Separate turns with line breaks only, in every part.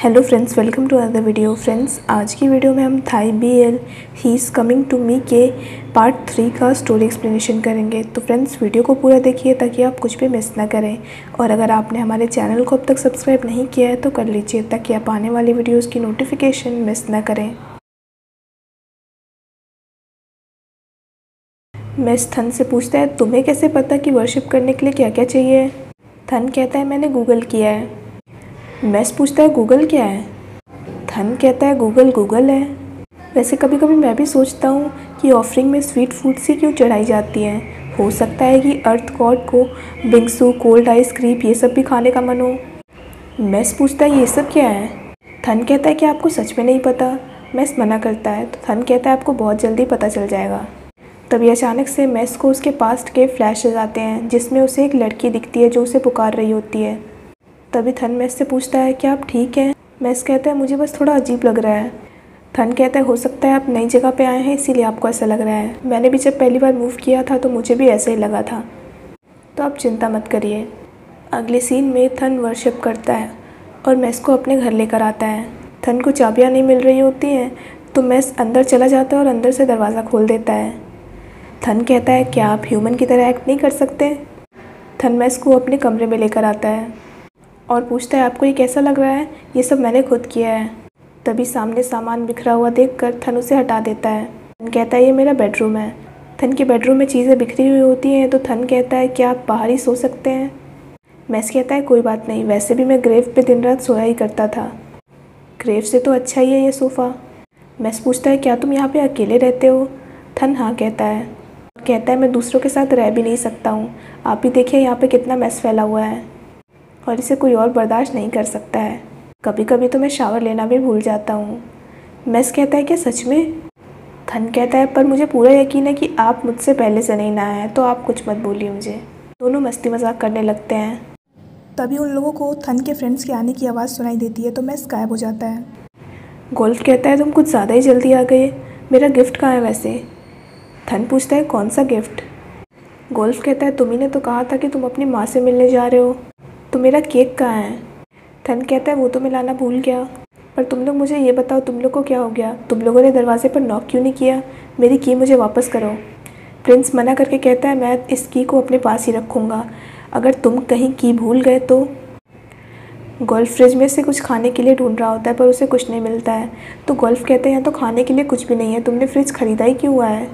Hello friends, welcome to other video. Friends, आज की video में हम थाई BL he is coming to me के पार्ट 3 का स्टोरी एक्सप्लेनेशन करेंगे। तो फ्रेंड्स, वीडियो को पूरा देखिए ताकि आप कुछ भी मिस ना करें। और अगर आपने हमारे चैनल को अब तक सब्सक्राइब नहीं किया है तो कर लीजिए ताकि आप आने वाली वीडियोज़ की नोटिफिकेशन मिस ना करें। मेस थन से पूछता है, तुम्हें कैसे पता कि वर्शिप करने के लिए क्या क्या चाहिए? थन कहता है, मैंने गूगल किया है। मेस पूछता है, गूगल क्या है? थन कहता है, गूगल है। वैसे कभी कभी मैं भी सोचता हूँ कि ऑफरिंग में स्वीट फूड्स ही क्यों चढ़ाई जाती हैं। हो सकता है कि अर्थ गॉड को बिंगसू, कोल्ड आइसक्रीम ये सब भी खाने का मन हो। मेस पूछता है, ये सब क्या है? थन कहता है, कि आपको सच में नहीं पता? मेस मना करता है तो थन कहता है, आपको बहुत जल्दी पता चल जाएगा। तभी अचानक से मेस को उसके पास्ट के फ्लैशेस आते हैं जिसमें उसे एक लड़की दिखती है जो उसे पुकार रही होती है। तभी थन मेस से पूछता है, क्या आप ठीक हैं? मेस कहता है, मुझे बस थोड़ा अजीब लग रहा है। थन कहता है, हो सकता है आप नई जगह पे आए हैं इसीलिए आपको ऐसा लग रहा है। मैंने भी जब पहली बार मूव किया था तो मुझे भी ऐसा ही लगा था, तो आप चिंता मत करिए। अगले सीन में थन वर्शिप करता है और मेस को अपने घर लेकर आता है। थन को चाबियाँ नहीं मिल रही होती हैं तो मेस अंदर चला जाता है और अंदर से दरवाज़ा खोल देता है। थन कहता है, क्या आप ह्यूमन की तरह एक्ट नहीं कर सकते? थन मेस को अपने कमरे में लेकर आता है और पूछता है, आपको ये कैसा लग रहा है? ये सब मैंने खुद किया है। तभी सामने सामान बिखरा हुआ देखकर थन उसे हटा देता है। थन कहता है, ये मेरा बेडरूम है। थन के बेडरूम में चीज़ें बिखरी हुई होती हैं तो थन कहता है, क्या आप बाहर ही सो सकते हैं? मेस कहता है, कोई बात नहीं, वैसे भी मैं ग्रेव पे दिन रात सोया ही करता था। ग्रेव से तो अच्छा ही है ये सोफ़ा। मेस पूछता है, क्या तुम यहाँ पे अकेले रहते हो? थन हाँ कहता है। कहता है, मैं दूसरों के साथ रह भी नहीं सकता हूँ। आप भी देखिए यहाँ पे कितना मैस फैला हुआ है और इसे कोई और बर्दाश्त नहीं कर सकता है। कभी कभी तो मैं शावर लेना भी भूल जाता हूँ। मेस कहता है, क्या सच में? थन कहता है, पर मुझे पूरा यकीन है कि आप मुझसे पहले से नहीं नहाए हैं, तो आप कुछ मत बोलिए मुझे। दोनों मस्ती मजाक करने लगते हैं। तभी उन लोगों को थन के फ्रेंड्स के आने की आवाज़ सुनाई देती है तो मेस गायब हो जाता है। गोल्फ कहता है, तुम कुछ ज़्यादा ही जल्दी आ गए। मेरा गिफ्ट कहाँ है वैसे? थन पूछता है, कौन सा गिफ्ट? गोल्फ कहता है, तुम्ही ने तो कहा था कि तुम अपनी माँ से मिलने जा रहे हो, तो मेरा केक कहाँ है? थन कहता है, वो तो मैं लाना भूल गया। पर तुम लोग मुझे ये बताओ, तुम लोग को क्या हो गया? तुम लोगों ने दरवाजे पर नॉक क्यों नहीं किया? मेरी की मुझे वापस करो। प्रिंस मना करके कहता है, मैं इस की को अपने पास ही रखूँगा, अगर तुम कहीं की भूल गए तो। गोल्फ फ्रिज में से कुछ खाने के लिए ढूंढ रहा होता है पर उसे कुछ नहीं मिलता है तो गोल्फ कहते हैं, यहाँ तो खाने के लिए कुछ भी नहीं है, तुमने फ्रिज खरीदा ही क्यों हुआ है?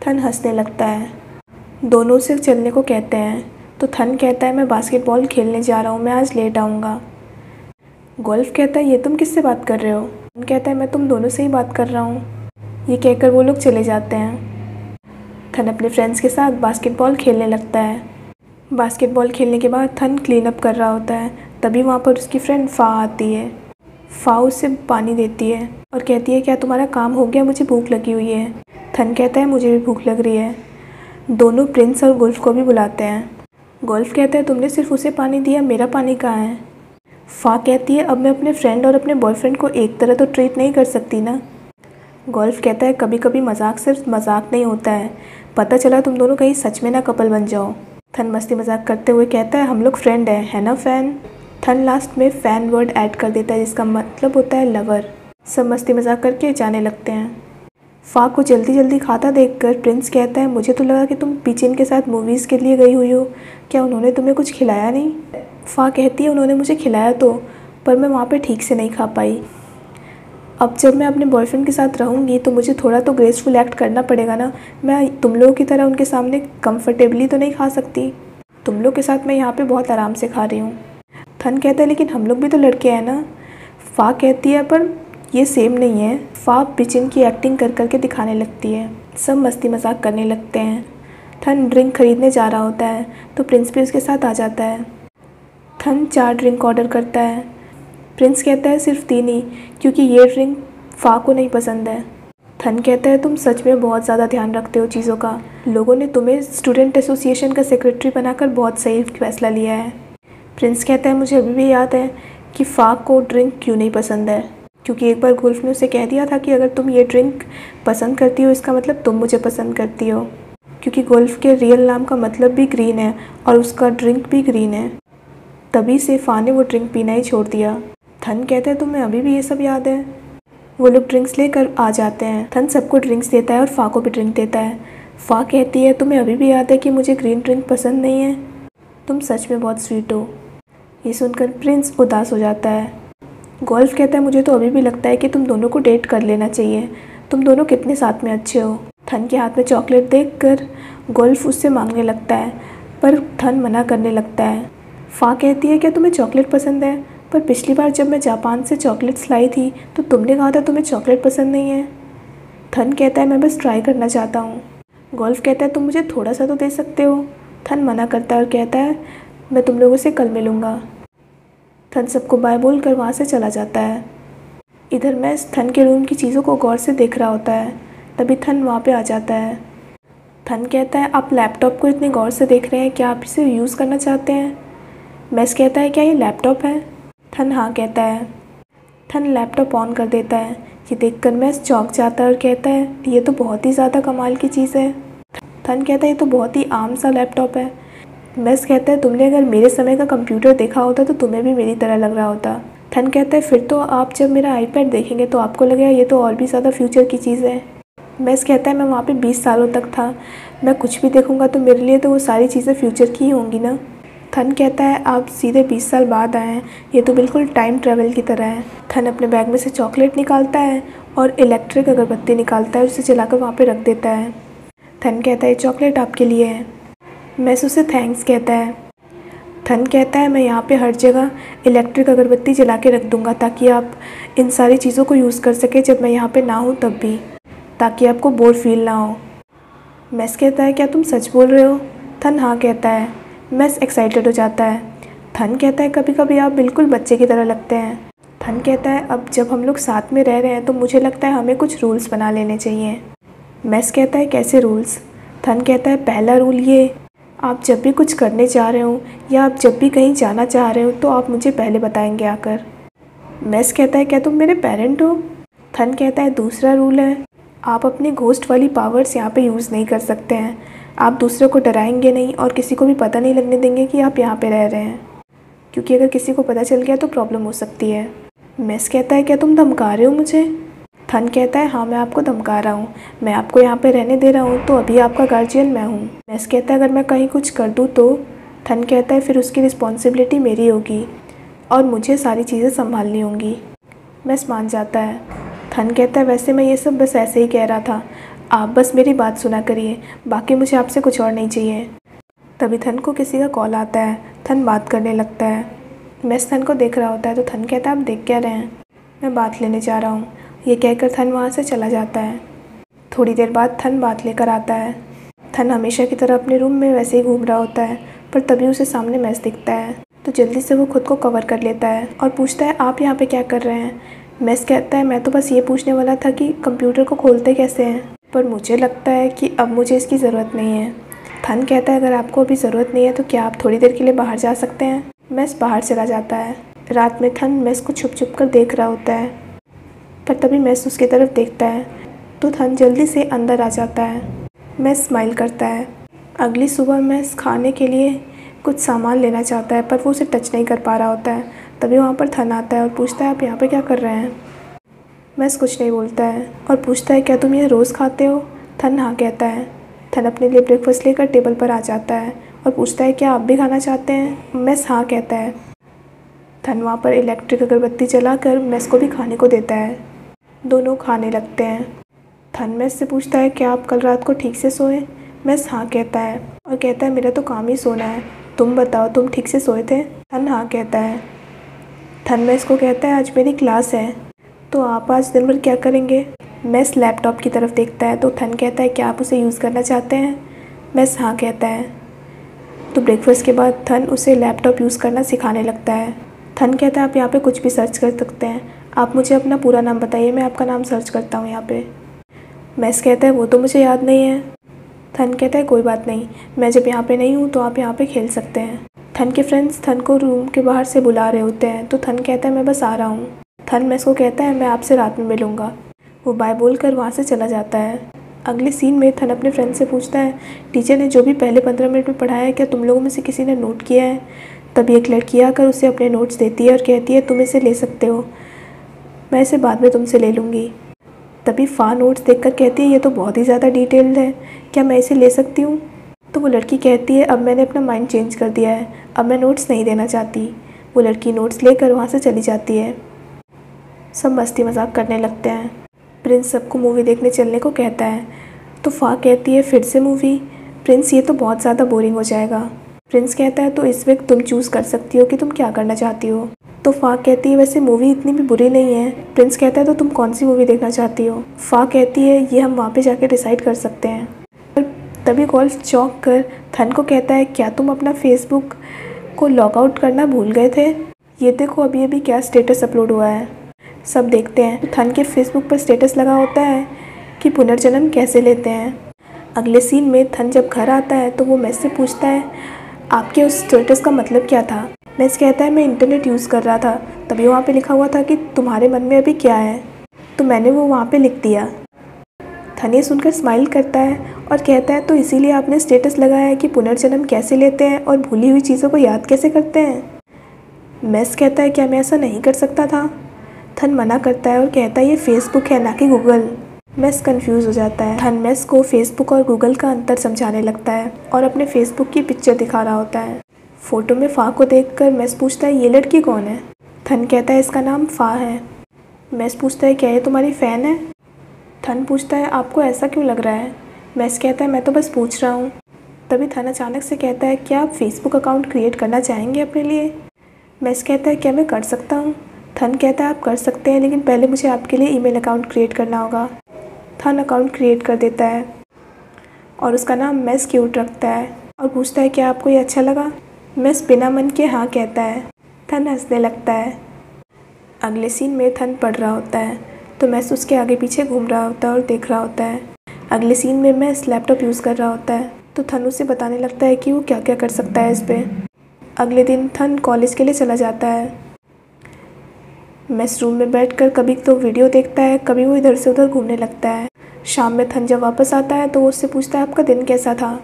थन हंसने लगता है। दोनों से चलने को कहते हैं तो थन कहता है, मैं बास्केटबॉल खेलने जा रहा हूँ, मैं आज लेट आऊँगा। गोल्फ कहता है, ये तुम किससे बात कर रहे हो? थन कहता है, मैं तुम दोनों से ही बात कर रहा हूँ। ये कहकर वो लोग चले जाते हैं। थन अपने फ्रेंड्स के साथ बास्केटबॉल खेलने लगता है। बास्केटबॉल खेलने के बाद थन क्लीन अप कर रहा होता है। तभी वहाँ पर उसकी फ्रेंड फ़ा आती है। फ़ा उसे पानी देती है और कहती है, क्या तुम्हारा काम हो गया? मुझे भूख लगी हुई है। थन कहता है, मुझे भी भूख लग रही है। दोनों प्रिंस और गोल्फ को भी बुलाते हैं। गोल्फ कहता है, तुमने सिर्फ उसे पानी दिया, मेरा पानी कहाँ है? फ़ा कहती है, अब मैं अपने फ्रेंड और अपने बॉयफ्रेंड को एक तरह तो ट्रीट नहीं कर सकती ना। गोल्फ कहता है, कभी कभी मजाक सिर्फ मजाक नहीं होता है, पता चला तुम दोनों कहीं सच में ना कपल बन जाओ। थन मस्ती मजाक करते हुए कहता है, हम लोग फ्रेंड हैं, है ना फैन? थन लास्ट में फैन वर्ड ऐड कर देता है जिसका मतलब होता है लवर। सब मस्ती मजाक करके जाने लगते हैं। फ़ा को जल्दी जल्दी खाता देखकर प्रिंस कहता है, मुझे तो लगा कि तुम पिचिन के साथ मूवीज़ के लिए गई हुई हो, क्या उन्होंने तुम्हें कुछ खिलाया नहीं? फ़ा कहती है, उन्होंने मुझे खिलाया तो, पर मैं वहाँ पे ठीक से नहीं खा पाई। अब जब मैं अपने बॉयफ्रेंड के साथ रहूँगी तो मुझे थोड़ा तो ग्रेसफुल एक्ट करना पड़ेगा ना। मैं तुम लोगों की तरह उनके सामने कंफर्टेबली तो नहीं खा सकती। तुम लोग के साथ मैं यहाँ पे बहुत आराम से खा रही हूँ। थन कहता है, लेकिन हम लोग भी तो लड़के हैं ना। फ़ा कहती है, पर ये सेम नहीं है। फ़ा पिचिन की एक्टिंग कर करके दिखाने लगती है। सब मस्ती मजाक करने लगते हैं। थन ड्रिंक खरीदने जा रहा होता है तो प्रिंस भी उसके साथ आ जाता है। थन 4 ड्रिंक ऑर्डर करता है। प्रिंस कहता है, सिर्फ 3 ही, क्योंकि ये ड्रिंक फ़ा को नहीं पसंद है। थन कहता है, तुम सच में बहुत ज़्यादा ध्यान रखते हो चीज़ों का। लोगों ने तुम्हें स्टूडेंट एसोसिएशन का सेक्रेटरी बनाकर बहुत सही फैसला लिया है। प्रिंस कहता है, मुझे अभी भी याद है कि फ़ा को ड्रिंक क्यों नहीं पसंद है, क्योंकि एक बार गोल्फ ने उसे कह दिया था कि अगर तुम ये ड्रिंक पसंद करती हो इसका मतलब तुम मुझे पसंद करती हो, क्योंकि गोल्फ के रियल नाम का मतलब भी ग्रीन है और उसका ड्रिंक भी ग्रीन है। तभी से फ़ा ने वो ड्रिंक पीना ही छोड़ दिया। थन कहता है तुम्हें अभी भी ये सब याद है। वो लोग ड्रिंक्स लेकर आ जाते हैं। थन सबको ड्रिंक्स देता है और फा को भी ड्रिंक देता है। फा कहती है तुम्हें अभी भी याद है कि मुझे ग्रीन ड्रिंक पसंद नहीं है, तुम सच में बहुत स्वीट हो। ये सुनकर प्रिंस उदास हो जाता है। गोल्फ कहता है मुझे तो अभी भी लगता है कि तुम दोनों को डेट कर लेना चाहिए, तुम दोनों कितने साथ में अच्छे हो। थन के हाथ में चॉकलेट देखकर गोल्फ उससे मांगने लगता है, पर थन मना करने लगता है। फा कहती है क्या तुम्हें चॉकलेट पसंद है, पर पिछली बार जब मैं जापान से चॉकलेट्स लाई थी तो तुमने कहा था तुम्हें चॉकलेट पसंद नहीं है। थन कहता है मैं बस ट्राई करना चाहता हूँ। गोल्फ कहता है तुम मुझे थोड़ा सा तो दे सकते हो। थन मना करता है और कहता है मैं तुम लोगों से कल मिलूँगा। थन सबको बाय बोलकर वहाँ से चला जाता है। इधर मैं थन के रूम की चीज़ों को गौर से देख रहा होता है, तभी थन वहाँ पे आ जाता है। थन कहता है आप लैपटॉप को इतने गौर से देख रहे हैं, क्या आप इसे यूज़ करना चाहते हैं। मैस कहता है क्या ये लैपटॉप है। थन हाँ कहता है। थन लैपटॉप ऑन कर देता है। ये देखकर मैस चौंक जाता है और कहता है ये तो बहुत ही ज़्यादा कमाल की चीज़ है। थन कहता है ये तो बहुत ही आम सा लैपटॉप है। मैस कहता है तुमने अगर मेरे समय का कंप्यूटर देखा होता तो तुम्हें भी मेरी तरह लग रहा होता। थन कहता है फिर तो आप जब मेरा आईपैड देखेंगे तो आपको लगेगा ये तो और भी ज़्यादा फ्यूचर की चीज़ है। मैस कहता है मैं वहाँ पे 20 सालों तक था, मैं कुछ भी देखूँगा तो मेरे लिए तो वो सारी चीज़ें फ्यूचर की ही होंगी ना। थन कहता है आप सीधे 20 साल बाद आए हैं, ये तो बिल्कुल टाइम ट्रैवल की तरह है। थन अपने बैग में से चॉकलेट निकालता है और इलेक्ट्रिक अगरबत्ती निकालता है और उसे जलाकर वहाँ पे रख देता है। थन कहता है चॉकलेट आपके लिए है। मैस उसे थैंक्स कहता है। थन कहता है मैं यहाँ पे हर जगह इलेक्ट्रिक अगरबत्ती जला के रख दूँगा ताकि आप इन सारी चीज़ों को यूज़ कर सके जब मैं यहाँ पे ना हूँ तब भी, ताकि आपको बोर फील ना हो। मैस कहता है क्या तुम सच बोल रहे हो। थन हाँ कहता है। मैस एक्साइटेड हो जाता है। थन कहता है कभी कभी आप बिल्कुल बच्चे की तरह लगते हैं। थन कहता है अब जब हम लोग साथ में रह रहे हैं तो मुझे लगता है हमें कुछ रूल्स बना लेने चाहिए। मैस कहता है कैसे रूल्स। थन कहता है पहला रूल ये, आप जब भी कुछ करने जा रहे हो या आप जब भी कहीं जाना चाह रहे हो तो आप मुझे पहले बताएंगे आकर। मैस कहता है क्या तुम मेरे पेरेंट हो। थन कहता है दूसरा रूल है, आप अपनी घोस्ट वाली पावर्स यहाँ पे यूज़ नहीं कर सकते हैं, आप दूसरों को डराएंगे नहीं और किसी को भी पता नहीं लगने देंगे कि आप यहाँ पे रह रहे हैं, क्योंकि अगर किसी को पता चल गया तो प्रॉब्लम हो सकती है। मैस कहता है क्या तुम धमका रहे हो मुझे। थन कहता है हाँ मैं आपको धमका रहा हूँ, मैं आपको यहाँ पे रहने दे रहा हूँ तो अभी आपका गार्जियन मैं हूँ। मैस कहता है अगर मैं कहीं कुछ कर दूँ तो। थन कहता है फिर उसकी रिस्पॉन्सिबिलिटी मेरी होगी और मुझे सारी चीज़ें संभालनी होंगी। मैस मान जाता है। थन कहता है वैसे मैं ये सब बस ऐसे ही कह रहा था, आप बस मेरी बात सुना करिए, बाकी मुझे आपसे कुछ और नहीं चाहिए। तभी थन को किसी का कॉल आता है। थन बात करने लगता है। मैस थन को देख रहा होता है तो थन कहता है आप देख क्या रहे हैं, मैं बात लेने जा रहा हूँ। ये कहकर थन वहाँ से चला जाता है। थोड़ी देर बाद थन बात लेकर आता है। थन हमेशा की तरह अपने रूम में वैसे ही घूम रहा होता है, पर तभी उसे सामने मैस दिखता है तो जल्दी से वो खुद को कवर कर लेता है और पूछता है आप यहाँ पे क्या कर रहे हैं। मैस कहता है मैं तो बस ये पूछने वाला था कि कंप्यूटर को खोलते कैसे हैं, पर मुझे लगता है कि अब मुझे इसकी ज़रूरत नहीं है। थन कहता है अगर आपको अभी ज़रूरत नहीं है तो क्या आप थोड़ी देर के लिए बाहर जा सकते हैं। मैस बाहर चला जाता है। रात में थन मैस को छुप छुप कर देख रहा होता है, पर तभी मैस उसकी तरफ देखता है तो थन जल्दी से अंदर आ जाता है। मैस स्माइल करता है। अगली सुबह मैस खाने के लिए कुछ सामान लेना चाहता है पर वो उसे टच नहीं कर पा रहा होता है। तभी वहाँ पर थन आता है और पूछता है आप यहाँ पे क्या कर रहे हैं। मैस कुछ नहीं बोलता है और पूछता है क्या तुम ये रोज़ खाते हो। थन हाँ कहता है। थन अपने लिए ब्रेकफास्ट लेकर टेबल पर आ जाता है और पूछता है क्या आप भी खाना चाहते हैं। मैस हाँ कहता है। थन वहाँ पर इलेक्ट्रिक अगरबत्ती जलाकर मैस को भी खाने को देता है। दोनों खाने लगते हैं। थन मैस से पूछता है क्या आप कल रात को ठीक से सोए। मैस हाँ कहता है और कहता है मेरा तो काम ही सोना है, तुम बताओ तुम ठीक से सोए थे। थन हाँ कहता है। थन मैस को कहता है आज मेरी क्लास है तो आप आज दिन भर क्या करेंगे। मैस लैपटॉप की तरफ देखता है तो थन कहता है क्या आप उसे यूज़ करना चाहते हैं। मैस हाँ कहता है। तो ब्रेकफास्ट के बाद थन उसे लैपटॉप यूज़ करना सिखाने लगता है। थन कहता है आप यहाँ पे कुछ भी सर्च कर सकते हैं, आप मुझे अपना पूरा नाम बताइए, मैं आपका नाम सर्च करता हूँ यहाँ पे। मैस कहता है वो तो मुझे याद नहीं है। थन कहता है कोई बात नहीं, मैं जब यहाँ पे नहीं हूँ तो आप यहाँ पे खेल सकते हैं। थन के फ्रेंड्स थन को रूम के बाहर से बुला रहे होते हैं तो थन कहता है मैं बस आ रहा हूँ। थन मैस को कहता है मैं आपसे रात में मिलूँगा। वो बाय बोल कर वहाँ से चला जाता है। अगले सीन में थन अपने फ्रेंड से पूछता है टीचर ने जो भी पहले 15 मिनट में पढ़ाया है क्या तुम लोगों में से किसी ने नोट किया है। तभी एक लड़की आकर उसे अपने नोट्स देती है और कहती है तुम इसे ले सकते हो, मैं इसे बाद में तुमसे ले लूँगी। तभी फ़ा नोट्स देखकर कहती है ये तो बहुत ही ज़्यादा डिटेल्ड है, क्या मैं इसे ले सकती हूँ? तो वो लड़की कहती है अब मैंने अपना माइंड चेंज कर दिया है, अब मैं नोट्स नहीं देना चाहती। वो लड़की नोट्स लेकर वहाँ से चली जाती है। सब मस्ती मजाक करने लगते हैं। प्रिंस सबको मूवी देखने चलने को कहता है तो फ़ा कहती है फिर से मूवी? प्रिंस ये तो बहुत ज़्यादा बोरिंग हो जाएगा। प्रिंस कहता है तो इस वक्त तुम चूज़ कर सकती हो कि तुम क्या करना चाहती हो। तो फ़ा कहती है वैसे मूवी इतनी भी बुरी नहीं है। प्रिंस कहता है तो तुम कौन सी मूवी देखना चाहती हो? फ़ा कहती है ये हम वहाँ पे जाके डिसाइड कर सकते हैं। तभी गोल्फ चौंक कर थन को कहता है क्या तुम अपना फेसबुक को लॉग आउट करना भूल गए थे? ये देखो अभी अभी क्या स्टेटस अपलोड हुआ है। सब देखते हैं। थन के फेसबुक पर स्टेटस लगा होता है कि पुनर्जन्म कैसे लेते हैं। अगले सीन में थन जब घर आता है तो वो मेस से पूछता है आपके उस स्टेटस का मतलब क्या था? मेस कहता है मैं इंटरनेट यूज़ कर रहा था, तभी वहाँ पे लिखा हुआ था कि तुम्हारे मन में अभी क्या है, तो मैंने वो वहाँ पे लिख दिया। थन ये सुनकर स्माइल करता है और कहता है तो इसीलिए आपने स्टेटस लगाया है कि पुनर्जन्म कैसे लेते हैं और भूली हुई चीज़ों को याद कैसे करते हैं? मेस कहता है क्या मैं ऐसा नहीं कर सकता था? थन मना करता है और कहता है ये फेसबुक है ना कि गूगल। मेस कंफ्यूज हो जाता है। थन मेस को फेसबुक और गूगल का अंतर समझाने लगता है और अपने फेसबुक की पिक्चर दिखा रहा होता है। फ़ोटो में फ़ा को देखकर मेस पूछता है ये लड़की कौन है? थन कहता है इसका नाम फ़ा है। मेस पूछता है क्या ये तुम्हारी फ़ैन है? थन पूछता है आपको ऐसा क्यों लग रहा है? मेस कहता है मैं तो बस पूछ रहा हूँ। तभी थन अचानक से कहता है क्या आप फेसबुक अकाउंट क्रिएट करना चाहेंगे अपने लिए? मेस कहता है क्या मैं कर सकता हूँ? थन कहता है आप कर सकते हैं लेकिन पहले मुझे आपके लिए ईमेल अकाउंट क्रिएट करना होगा। थन अकाउंट क्रिएट कर देता है और उसका नाम मेस क्यूट रखता है और पूछता है क्या आपको ये अच्छा लगा? मेस बिना मन के हाँ कहता है। थन हंसने लगता है। अगले सीन में थन पढ़ रहा होता है तो मेस उसके आगे पीछे घूम रहा होता है और देख रहा होता है। अगले सीन में मेस लैपटॉप यूज़ कर रहा होता है तो थन उसे बताने लगता है कि वो क्या क्या कर सकता है इस पर। अगले दिन थन कॉलेज के लिए चला जाता है। मेस रूम में बैठकर कभी तो वीडियो देखता है, कभी वो इधर से उधर घूमने लगता है। शाम में थन जब वापस आता है तो वो उससे पूछता है आपका दिन कैसा था?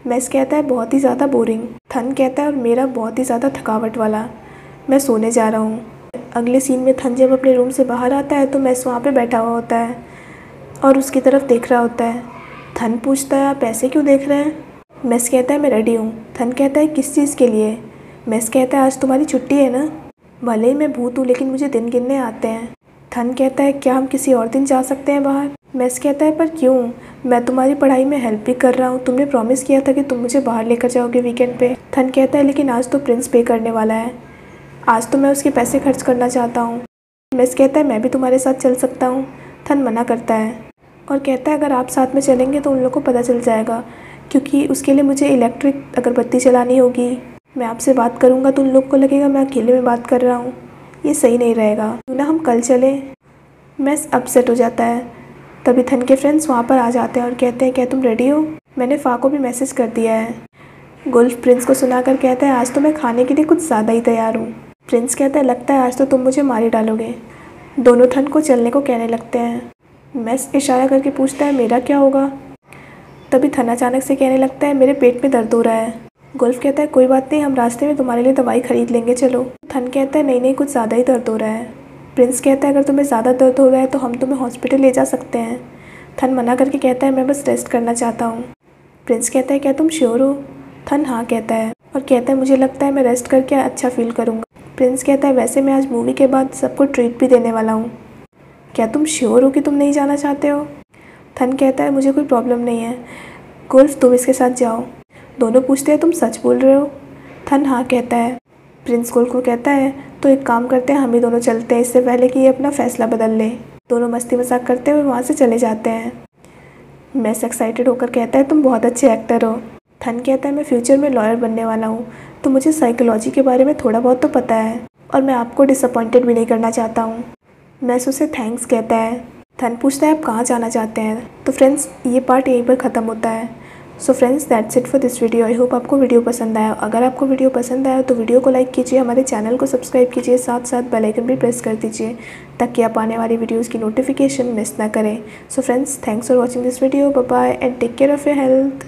मेस कहता है बहुत ही ज़्यादा बोरिंग। थन कहता है और मेरा बहुत ही ज़्यादा थकावट वाला, मैं सोने जा रहा हूँ। अगले सीन में थन जब अपने रूम से बाहर आता है तो मेस वहाँ पे बैठा हुआ होता है और उसकी तरफ देख रहा होता है। थन पूछता है आप ऐसे क्यों देख रहे हैं? मेस कहता है मैं रेडी हूँ। थन कहता है किस चीज़ के लिए? मेस कहता है आज तुम्हारी छुट्टी है ना? भले ही मैं भूत हूँ लेकिन मुझे दिन गिनने आते हैं। थन कहता है क्या हम किसी और दिन जा सकते हैं बाहर? मेस कहता है पर क्यों? मैं तुम्हारी पढ़ाई में हेल्प भी कर रहा हूँ, तुमने प्रॉमिस किया था कि तुम मुझे बाहर लेकर जाओगे वीकेंड पे। थन कहता है लेकिन आज तो प्रिंस पे करने वाला है, आज तो मैं उसके पैसे खर्च करना चाहता हूँ। मेस कहता है मैं भी तुम्हारे साथ चल सकता हूँ। थन मना करता है और कहता है अगर आप साथ में चलेंगे तो उन लोगों को पता चल जाएगा, क्योंकि उसके लिए मुझे इलेक्ट्रिक अगरबत्ती चलानी होगी। मैं आपसे बात करूँगा तो उन लोग को लगेगा मैं अकेले में बात कर रहा हूँ, ये सही नहीं रहेगा, क्यों ना हम कल चलें। मेस अपसेट हो जाता है। तभी थन के फ्रेंड्स वहाँ पर आ जाते हैं और कहते हैं क्या तुम रेडी हो? मैंने फ़ा को भी मैसेज कर दिया है। गुल्फ प्रिंस को सुनाकर कहता है आज तो मैं खाने के लिए कुछ ज़्यादा ही तैयार हूँ। प्रिंस कहता है लगता है आज तो तुम मुझे मार ही डालोगे। दोनों थन को चलने को कहने लगते हैं। मेस इशारा करके पूछता है मेरा क्या होगा? तभी थन अचानक से कहने लगता है मेरे पेट में दर्द हो रहा है। गुल्फ कहता है कोई बात नहीं, हम रास्ते में तुम्हारे लिए दवाई खरीद लेंगे चलो। थन कहता है नहीं नहीं कुछ ज़्यादा ही दर्द हो रहा है। प्रिंस कहता है अगर तुम्हें ज़्यादा दर्द हो रहा है तो हम तुम्हें हॉस्पिटल ले जा सकते हैं। थन मना करके कहता है मैं बस रेस्ट करना चाहता हूँ। प्रिंस कहता है क्या तुम श्योर हो? थन हाँ कहता है और कहता है मुझे लगता है मैं रेस्ट करके अच्छा फील करूँगा। प्रिंस कहता है वैसे मैं आज मूवी के बाद सबको ट्रीट भी देने वाला हूँ, क्या तुम श्योर हो कि तुम नहीं जाना चाहते हो? थन कहता है मुझे कोई प्रॉब्लम नहीं है, गुल्फ तुम इसके साथ जाओ। दोनों पूछते हैं तुम सच बोल रहे हो? थन हाँ कहता है। प्रिंस गुल्फ को कहता है तो एक काम करते हैं हम ही दोनों चलते हैं इससे पहले कि ये अपना फ़ैसला बदल ले। दोनों मस्ती मजाक करते हुए वहाँ से चले जाते हैं। मेस एक्साइटेड होकर कहता है तुम बहुत अच्छे एक्टर हो। थन कहता है मैं फ्यूचर में लॉयर बनने वाला हूँ, तो मुझे साइकोलॉजी के बारे में थोड़ा बहुत तो पता है और मैं आपको डिसअपॉइंटेड भी नहीं करना चाहता हूँ। मेस उसे थैंक्स कहता है। थन पूछता है आप कहाँ जाना चाहते हैं? तो फ्रेंड्स ये पार्ट यहीं पर ख़त्म होता है। So friends that's it for this video. I hope आपको वीडियो पसंद आया। अगर आपको वीडियो पसंद आया तो वीडियो को लाइक कीजिए, हमारे चैनल को सब्सक्राइब कीजिए, साथ साथ बेल आइकन भी प्रेस कर दीजिए ताकि आप आने वाली वीडियोज़ की नोटिफिकेशन मिस ना करें। So friends thanks for watching this video. Bye bye and take care of your health.